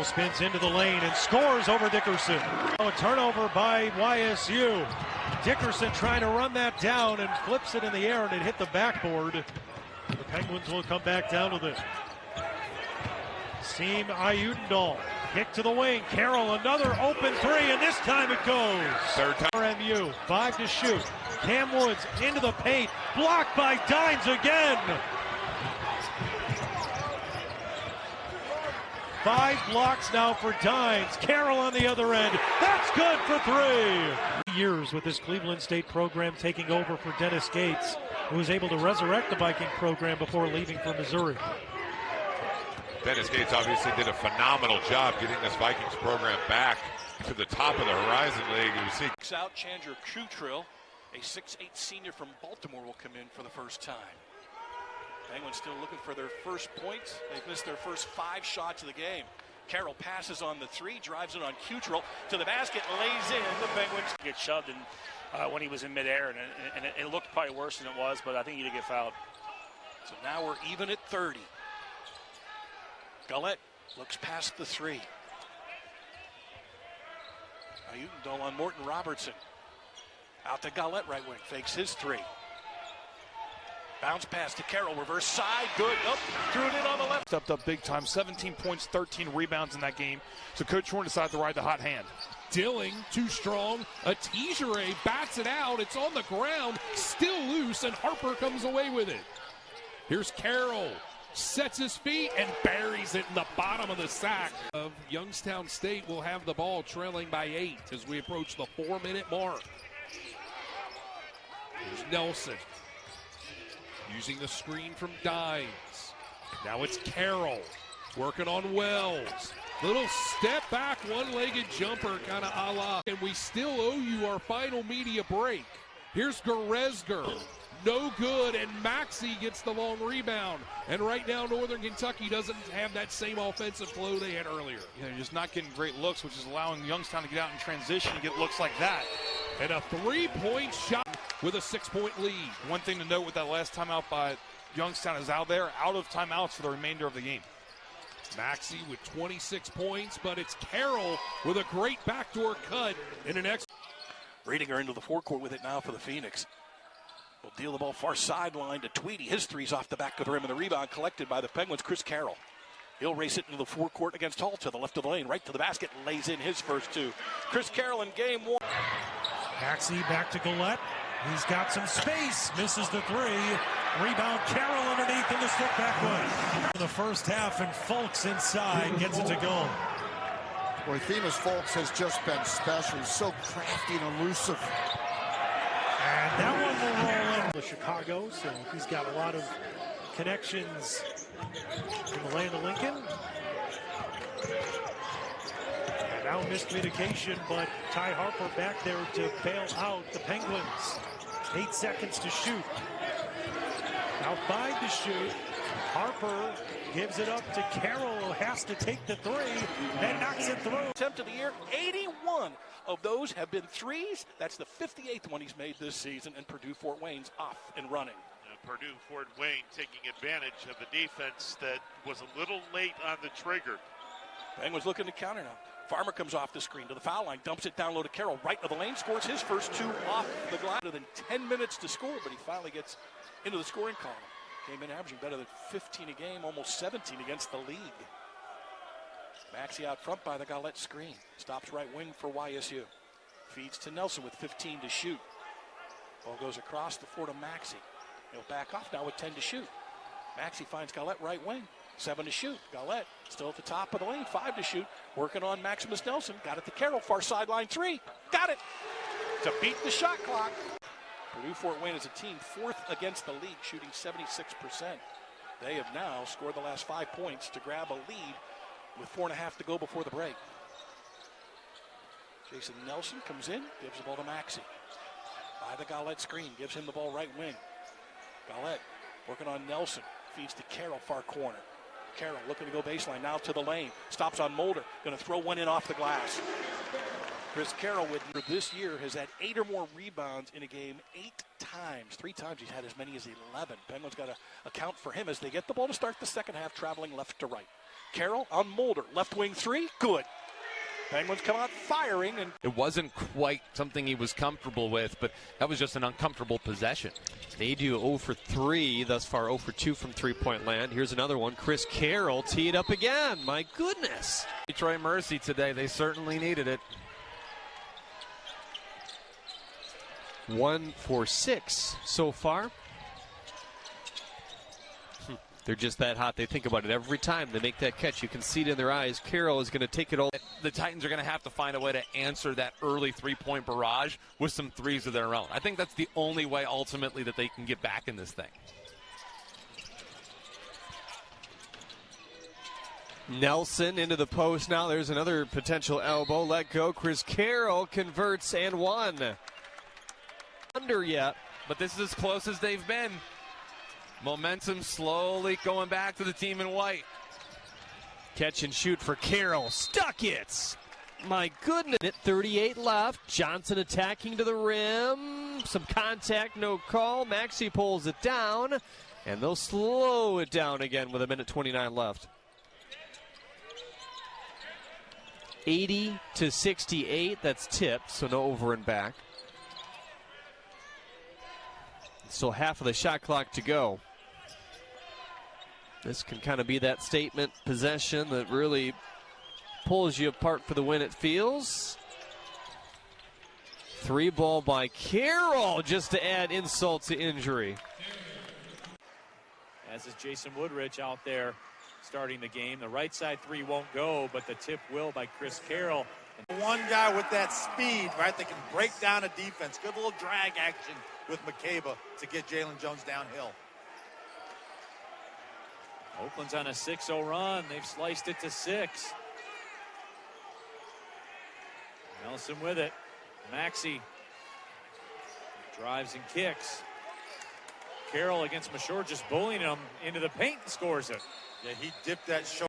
spins into the lane and scores over Dickerson. A turnover by YSU. Dickerson trying to run that down and flips it in the air, and it hit the backboard. The Penguins will come back down with it. Seam Ayudendal. Kick to the wing. Carroll, another open three, and this time it goes. Third time. RMU, 5 to shoot. Cam Woods into the paint. Blocked by Dines again. 5 blocks now for Dines. Carroll on the other end. That's good for 3. Years with this Cleveland State program taking over for Dennis Gates, who was able to resurrect the Viking program before leaving for Missouri. Dennis Gates obviously did a phenomenal job getting this Vikings program back to the top of the Horizon League. You see out Chandler Kutrill, a 6'8" senior from Baltimore, will come in for the first time. Penguins still looking for their first points. They've missed their first 5 shots of the game. Carroll passes on the 3, drives it on Kutrill to the basket, lays in. The Penguins get shoved when he was in midair, and it looked probably worse than it was, but I think he did get fouled. So now we're even at 30. Gullette looks past the 3. Ayudendal on Morton Robertson. Out to Gullette, right wing, fakes his 3. Bounce pass to Carroll, reverse side, good. Oh, threw it in on the left. Stepped up big time, 17 points, 13 rebounds in that game. So Coach Horn decided to ride the hot hand. Dilling, too strong. A Tijere bats it out. It's on the ground, still loose, and Harper comes away with it. Here's Carroll. Sets his feet and buries it in the bottom of the sack. Of Youngstown State will have the ball trailing by 8 as we approach the 4-minute mark. Here's Nelson using the screen from Dines. Now it's Carroll working on Wells. Little step back, one-legged jumper, kind of a la. And we still owe you our final media break. Here's Goresger. No good, and Maxey gets the long rebound. And right now, Northern Kentucky doesn't have that same offensive flow they had earlier. Yeah, they're just not getting great looks, which is allowing Youngstown to get out in transition and get looks like that. And a 3-point shot with a 6-point lead. One thing to note with that last timeout by Youngstown is out of timeouts for the remainder of the game. Maxey with 26 points, but it's Carroll with a great backdoor cut in an extra. Radinger into the forecourt with it now for the Phoenix. Will deal the ball far sideline to Tweedy. His 3's off the back of the rim, and the rebound collected by the Penguins. Chris Carroll. He'll race it into the forecourt against Hall to the left of the lane, right to the basket, lays in his first 2. Chris Carroll in game 1. Maxey back to Gullette. He's got some space, misses the 3. Rebound, Carroll underneath in the slip back one. In the first half, and Fulks inside gets it to go. Boy, Themis Fulks has just been special. He's so crafty and elusive. And that one will roll in Chicago, so he's got a lot of connections in the land of Lincoln. And now miscommunication, but Ty Harper back there to bail out the Penguins. 8 seconds to shoot. Now 5 to shoot. Harper gives it up to Carroll, who has to take the 3 and knocks it through. Attempt of the year, 81 of those have been 3s. That's the 58th one he's made this season, and Purdue-Fort Wayne's off and running. Purdue-Fort Wayne taking advantage of the defense that was a little late on the trigger. Penguins looking to counter now. Farmer comes off the screen to the foul line, dumps it down low to Carroll, right of the lane, scores his first 2 off the glass. Better than 10 minutes to score, but he finally gets into the scoring column. Came in averaging better than 15 a game, almost 17 against the league. Maxey out front by the Gullette screen. Stops right wing for YSU. Feeds to Nelson with 15 to shoot. Ball goes across the floor to Maxey. He'll back off now with 10 to shoot. Maxey finds Gullette right wing. 7 to shoot. Gullette still at the top of the lane. 5 to shoot. Working on Maximus Nelson. Got it to Carroll. Far sideline 3. Got it to beat the shot clock. Purdue-Fort Wayne as a team 4th against the league, shooting 76%. They have now scored the last 5 points to grab a lead with 4.5 to go before the break. Jason Nelson comes in, gives the ball to Maxey. By the Gullette screen, gives him the ball right wing. Gullette working on Nelson, feeds to Carroll, far corner. Carroll looking to go baseline, now to the lane. Stops on Mulder, going to throw one in off the glass. Chris Carroll, for this year, has had 8 or more rebounds in a game 8 times. 3 times he's had as many as 11. Penguins got to account for him as they get the ball to start the second half, traveling left to right. Carroll on Mulder. Left wing three. Good. Penguins come out firing. And it wasn't quite something he was comfortable with, but that was just an uncomfortable possession. They do 0 for 3 thus far, 0 for 2 from three-point land. Here's another one. Chris Carroll teed up again. My goodness. Detroit Mercy today. They certainly needed it. 1 for 6 so far. They're just that hot. They think about it every time they make that catch. You can see it in their eyes. Carroll is going to take it all. The Titans are going to have to find a way to answer that early three-point barrage with some threes of their own. I think that's the only way ultimately that they can get back in this thing. Nelson into the post now. There's another potential elbow. Let go. Chris Carroll converts and one. Under yet. But this is as close as they've been. Momentum slowly going back to the team in white. Catch and shoot for Carroll. Stuck it. My goodness. 38 left. Johnson attacking to the rim. Some contact, no call. Maxey pulls it down. And they'll slow it down again with 1:29 left. 80-68. That's tipped, so no over and back. Still half of the shot clock to go. This can kind of be that statement possession that really pulls you apart for the win, it feels. 3 ball by Carroll just to add insult to injury. As is Jason Woodrich out there starting the game. The right side three won't go, but the tip will by Chris Carroll. One guy with that speed, right, that can break down a defense. Good little drag action with McCabe to get Jalen Jones downhill. Oakland's on a 6-0 run. They've sliced it to 6. Nelson with it. Maxey drives and kicks. Carroll against Mashore just bullying him into the paint and scores it. Yeah, he dipped that shoulder.